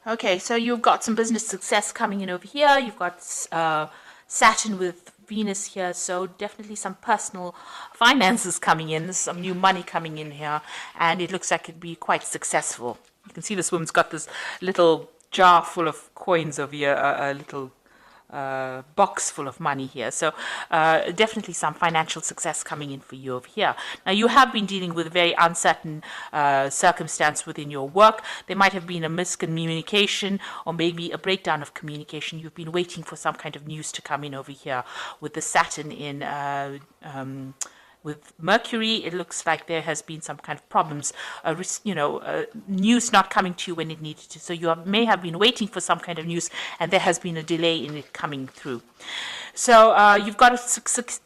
Okay, so you've got some business success coming in over here. You've got Saturn with Venus here, so definitely some personal finances coming in, some new money coming in here, and it looks like it'd be quite successful. You can see this woman's got this little jar full of coins over here, a little box full of money here. So definitely some financial success coming in for you over here. Now, you have been dealing with a very uncertain circumstance within your work. There might have been a miscommunication or maybe a breakdown of communication. You've been waiting for some kind of news to come in over here with the Saturn in with Mercury. It looks like there has been some kind of problems, news not coming to you when it needed to. So you may have been waiting for some kind of news, and there has been a delay in it coming through. So you've got a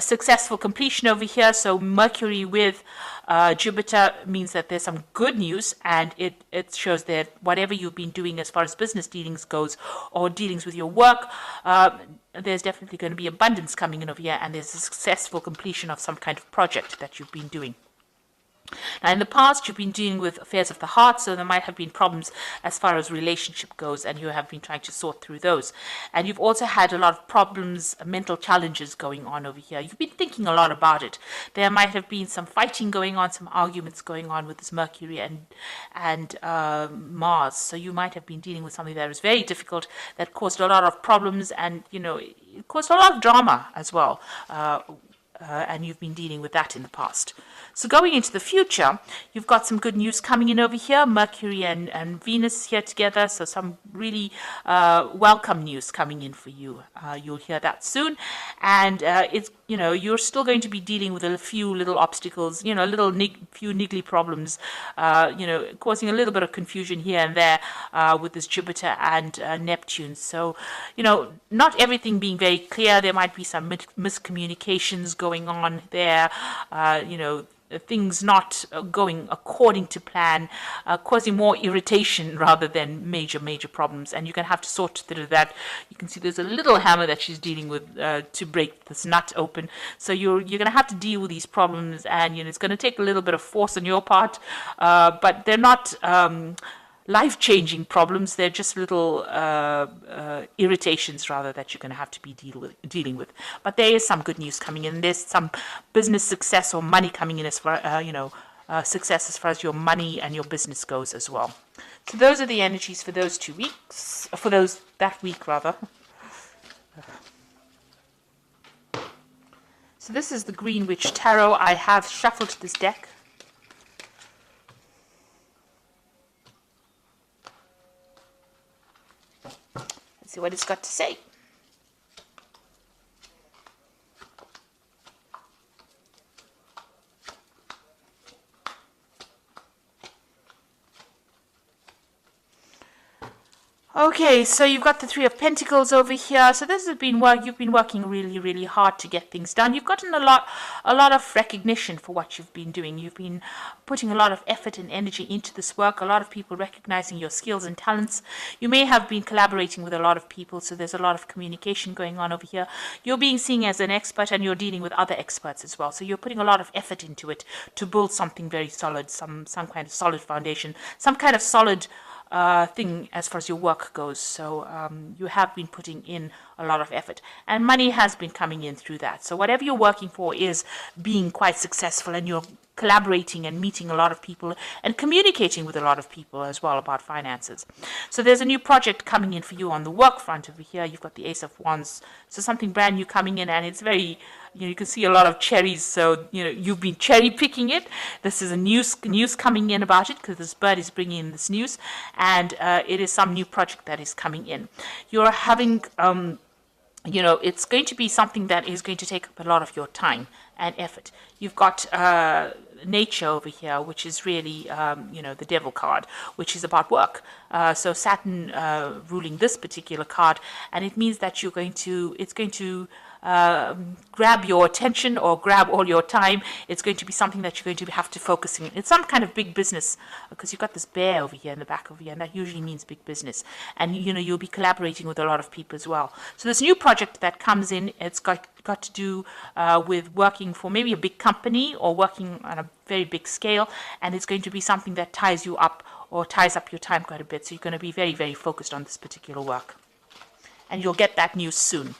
successful completion over here. So Mercury with Jupiter means that there's some good news, and it shows that whatever you've been doing as far as business dealings goes or dealings with your work, there's definitely going to be abundance coming in over here, and there's a successful completion of some kind of project that you've been doing. Now, in the past, you've been dealing with affairs of the heart, so there might have been problems as far as relationship goes, and you have been trying to sort through those. And you've also had a lot of problems, mental challenges going on over here. You've been thinking a lot about it. There might have been some fighting going on, some arguments going on with this Mercury and Mars. So you might have been dealing with something that was very difficult, that caused a lot of problems, and, it caused a lot of drama as well. And you've been dealing with that in the past. So going into the future, you've got some good news coming in over here, Mercury and Venus here together, so some really welcome news coming in for you. You'll hear that soon, and you're still going to be dealing with a few little obstacles, few niggly problems, causing a little bit of confusion here and there with this Jupiter and Neptune. So, not everything being very clear. There might be some miscommunications going on there, things not going according to plan, causing more irritation rather than major problems. And you're going to have to sort through that. You can see there's a little hammer that she's dealing with to break this nut open. So you're going to have to deal with these problems, and it's going to take a little bit of force on your part, but they're not life-changing problems. They're just little irritations rather that you're going to have to be dealing with. But there is some good news coming in. There's some business success or money coming in as far success as far as your money and your business goes as well. So those are the energies for those 2 weeks, that week rather. So this is the Green Witch Tarot. I have shuffled this deck. See what it's got to say. Okay, so you've got the Three of Pentacles over here. So this has been work. You've been working really hard to get things done. You've gotten a lot of recognition for what you've been doing. You've been putting a lot of effort and energy into this work. A lot of people recognizing your skills and talents. You may have been collaborating with a lot of people, so there's a lot of communication going on over here. You're being seen as an expert, and you're dealing with other experts as well. So you're putting a lot of effort into it to build something very solid, some kind of solid foundation, some kind of solid thing as far as your work goes. So you have been putting in a lot of effort, and money has been coming in through that. So whatever you're working for is being quite successful, and you're collaborating and meeting a lot of people and communicating with a lot of people as well about finances. So there's a new project coming in for you on the work front over here. You've got the Ace of Wands, so something brand new coming in, and it's very, you can see a lot of cherries. So you've been cherry picking it. This is a news coming in about it, because this bird is bringing in this news, and it is some new project that is coming in. You're having it's going to be something that is going to take up a lot of your time and effort. You've got nature over here, which is really, the devil card, which is about work. So Saturn ruling this particular card, and it means that it's going to grab your attention or grab all your time. It's going to be something that you're going to have to focus on. It's some kind of big business, because you've got this bear over here in the back over here, and that usually means big business. And you'll be collaborating with a lot of people as well. So this new project that comes in, it's got to do with working for maybe a big company or working on a very big scale, and it's going to be something that ties you up or ties up your time quite a bit. So you're going to be very, very focused on this particular work. And you'll get that news soon.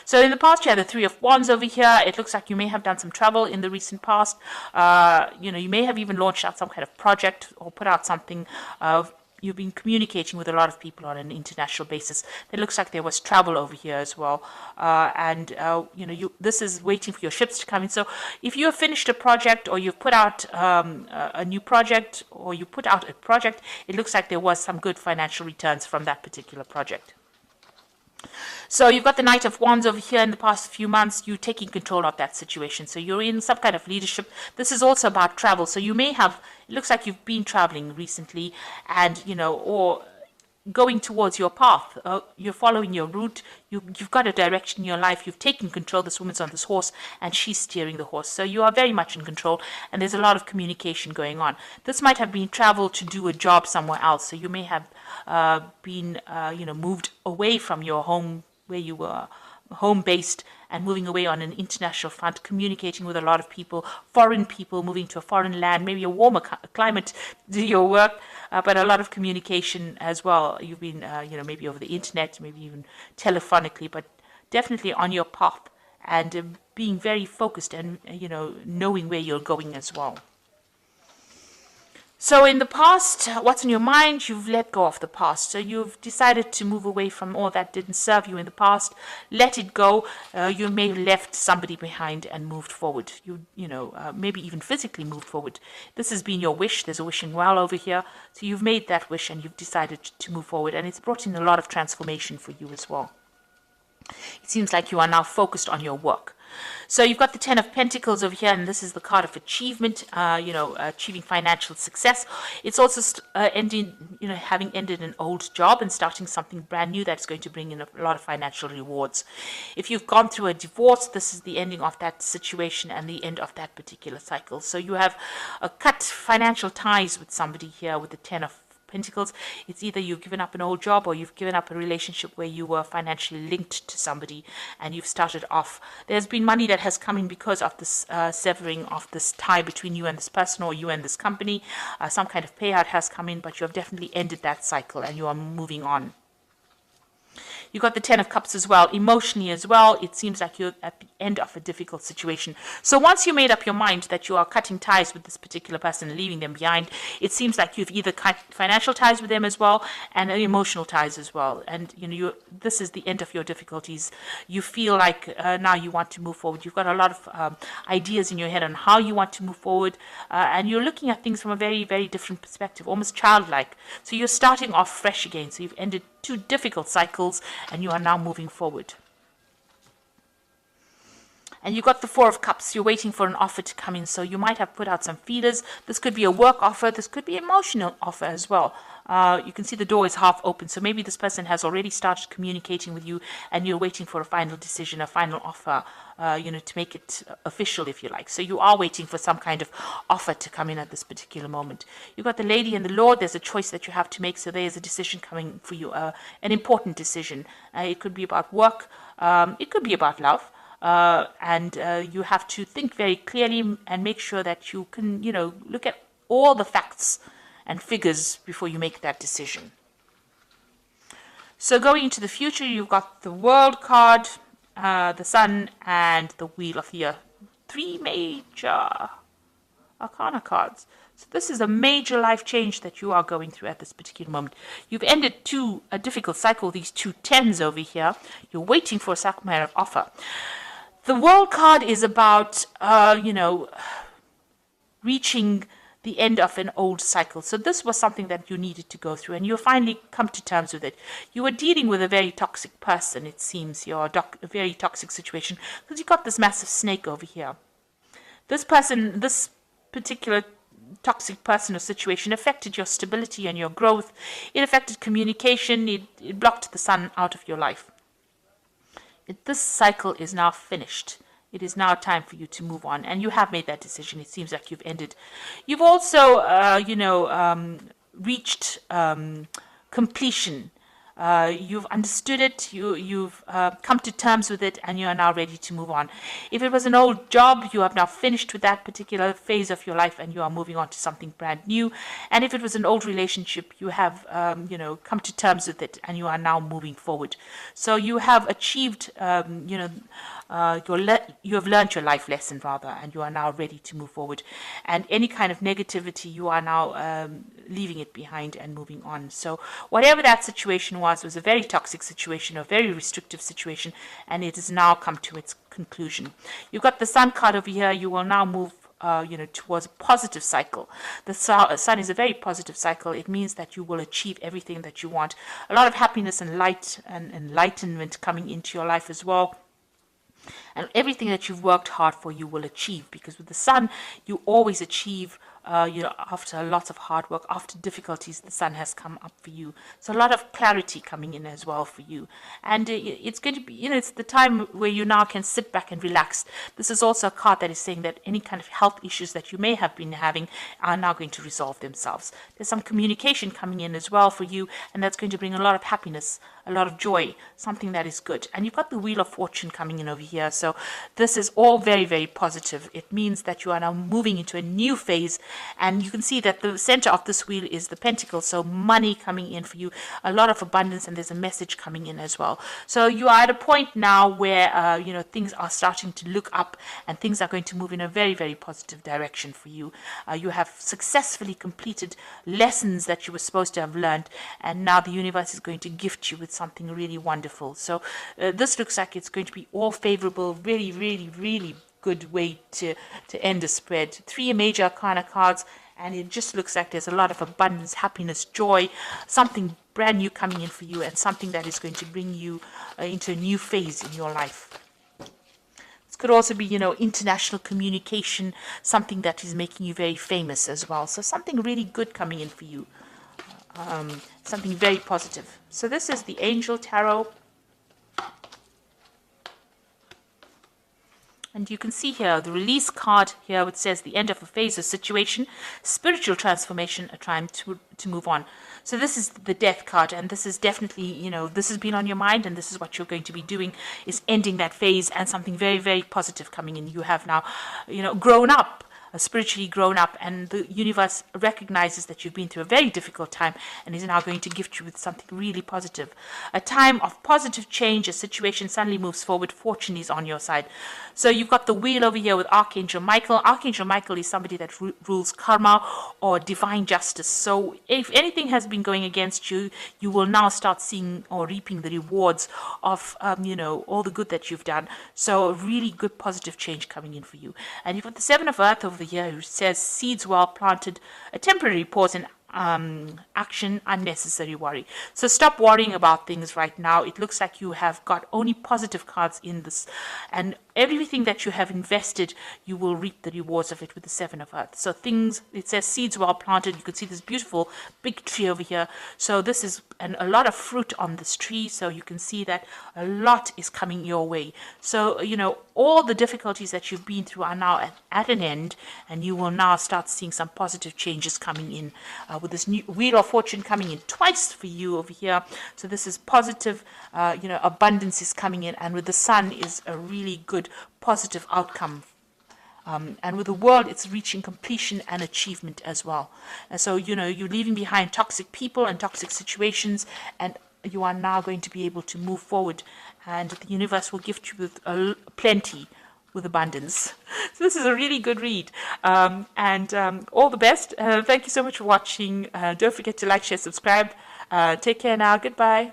So in the past, you had the Three of Wands over here. It looks like you may have done some travel in the recent past. You may have even launched out some kind of project or put out something. You've been communicating with a lot of people on an international basis. It looks like there was travel over here as well. This is waiting for your ships to come in. So if you have finished a project, or you've put out a new project, or you put out a project, it looks like there was some good financial returns from that particular project. So you've got the Knight of Wands over here. In the past few months, you're taking control of that situation. So you're in some kind of leadership. This is also about travel. So you may have, it looks like you've been traveling recently, and, or going towards your path. You're following your route. You've got a direction in your life. You've taken control. This woman's on this horse, and she's steering the horse. So you are very much in control, and there's a lot of communication going on. This might have been travel to do a job somewhere else. So you may have been, moved away from your home, where you were home-based, and moving away on an international front, communicating with a lot of people, foreign people, moving to a foreign land, maybe a warmer climate to do your work, but a lot of communication as well. You've been, maybe over the internet, maybe even telephonically, but definitely on your path, and being very focused and, knowing where you're going as well. So in the past, what's on your mind? You've let go of the past. So you've decided to move away from all that didn't serve you in the past. Let it go. You may have left somebody behind and moved forward. Maybe even physically moved forward. This has been your wish. There's a wishing well over here. So you've made that wish, and you've decided to move forward. And it's brought in a lot of transformation for you as well. It seems like you are now focused on your work. So you've got the Ten of Pentacles over here, and this is the card of achievement, achieving financial success. It's also having ended an old job and starting something brand new that's going to bring in a lot of financial rewards. If you've gone through a divorce, this is the ending of that situation and the end of that particular cycle. So you have cut financial ties with somebody here with the Ten of Pentacles. It's either you've given up an old job, or you've given up a relationship where you were financially linked to somebody, and you've started off. There's been money that has come in because of this severing of this tie between you and this person, or you and this company. Some kind of payout has come in, but you have definitely ended that cycle, and you are moving on. You've got the Ten of Cups as well. Emotionally as well, it seems like you're at the end of a difficult situation. So once you made up your mind that you are cutting ties with this particular person and leaving them behind, it seems like you've either cut financial ties with them as well, and emotional ties as well. And this is the end of your difficulties. You feel like now you want to move forward. You've got a lot of ideas in your head on how you want to move forward, and you're looking at things from a very, very different perspective, almost childlike. So you're starting off fresh again. So you've ended 2 difficult cycles, and you are now moving forward. And you got the Four of Cups. You're waiting for an offer to come in. So you might have put out some feelers. This could be a work offer. This could be an emotional offer as well. You can see the door is half open. So maybe this person has already started communicating with you, and you're waiting for a final decision, a final offer, to make it official, if you like. So you are waiting for some kind of offer to come in at this particular moment. You've got the Lady and the Lord. There's a choice that you have to make. So there is a decision coming for you, an important decision. It could be about work. It could be about love. And you have to think very clearly and make sure that you can, look at all the facts and figures before you make that decision. So going into the future, you've got the World card, the Sun, and the Wheel of the Year. 3 major Arcana cards. So this is a major life change that you are going through at this particular moment. You've ended a difficult cycle, these 2 tens over here. You're waiting for a sacramental offer. The World card is about, reaching the end of an old cycle. So this was something that you needed to go through, and you finally come to terms with it. You were dealing with a very toxic person, it seems. You're a very toxic situation, because you got this massive snake over here. This person, this particular toxic person or situation affected your stability and your growth. It affected communication. It blocked the sun out of your life. This cycle is now finished. It is now time for you to move on, and you have made that decision. It seems like you've ended. You've also, reached completion You've understood it, you've come to terms with it, and you are now ready to move on. If it was an old job, you have now finished with that particular phase of your life and you are moving on to something brand new. And if it was an old relationship, you have come to terms with it and you are now moving forward. So you have achieved you have learned your life lesson rather, and you are now ready to move forward. And any kind of negativity, you are now leaving it behind and moving on. So whatever that situation was a very toxic situation, a very restrictive situation, and it has now come to its conclusion. You've got the Sun card over here. You will now move towards a positive cycle. The sun is a very positive cycle. It means that you will achieve everything that you want. A lot of happiness and light and enlightenment coming into your life as well. And everything that you've worked hard for, you will achieve, because with the sun, you always achieve. After a lot of hard work, after difficulties, the sun has come up for you. So a lot of clarity coming in as well for you. And it's going to be, it's the time where you now can sit back and relax. This is also a card that is saying that any kind of health issues that you may have been having are now going to resolve themselves. There's some communication coming in as well for you, and that's going to bring a lot of happiness, a lot of joy, something that is good. And you've got the Wheel of Fortune coming in over here. So this is all very, very positive. It means that you are now moving into a new phase. And you can see that the center of this wheel is the pentacle, so money coming in for you, a lot of abundance, and there's a message coming in as well. So you are at a point now where things are starting to look up, and things are going to move in a very, very positive direction for you. You have successfully completed lessons that you were supposed to have learned, and now the universe is going to gift you with something really wonderful. So this looks like it's going to be all favorable, really, really, really good way to end a spread. 3 major arcana cards, and it just looks like there's a lot of abundance, happiness, joy, something brand new coming in for you, and something that is going to bring you into a new phase in your life. This could also be, international communication, something that is making you very famous as well. So something really good coming in for you, something very positive. So this is the Angel Tarot. And you can see here the release card here, which says the end of a phase or situation, spiritual transformation, a time to move on. So this is the Death card, and this is definitely, this has been on your mind, and this is what you're going to be doing, is ending that phase, and something very, very positive coming in. You have now, grown up. Spiritually grown up, and the universe recognizes that you've been through a very difficult time and is now going to gift you with something really positive. A time of positive change, a situation suddenly moves forward, fortune is on your side. So you've got the wheel over here with Archangel Michael. Archangel Michael is somebody that rules karma or divine justice. So if anything has been going against you, you will now start seeing or reaping the rewards of, all the good that you've done. So a really good positive change coming in for you. And you've got the Seven of Earth over here, who says seeds well planted, a temporary pause in action, unnecessary worry. So stop worrying about things right now. It looks like you have got only positive cards in this, and everything that you have invested, you will reap the rewards of it with the Seven of Earth. So things, it says seeds well planted. You can see this beautiful big tree over here. So this is a lot of fruit on this tree. So you can see that a lot is coming your way. So, all the difficulties that you've been through are now at an end, and you will now start seeing some positive changes coming in with this new Wheel of Fortune coming in twice for you over here. So this is positive, abundance is coming in, and with the Sun is a really good positive outcome. And with the World, it's reaching completion and achievement as well. And so, you're leaving behind toxic people and toxic situations, and you are now going to be able to move forward, and the universe will gift you with plenty, with abundance. So this is a really good read, and all the best. Thank you so much for watching. Don't forget to like, share, subscribe. Take care now. Goodbye.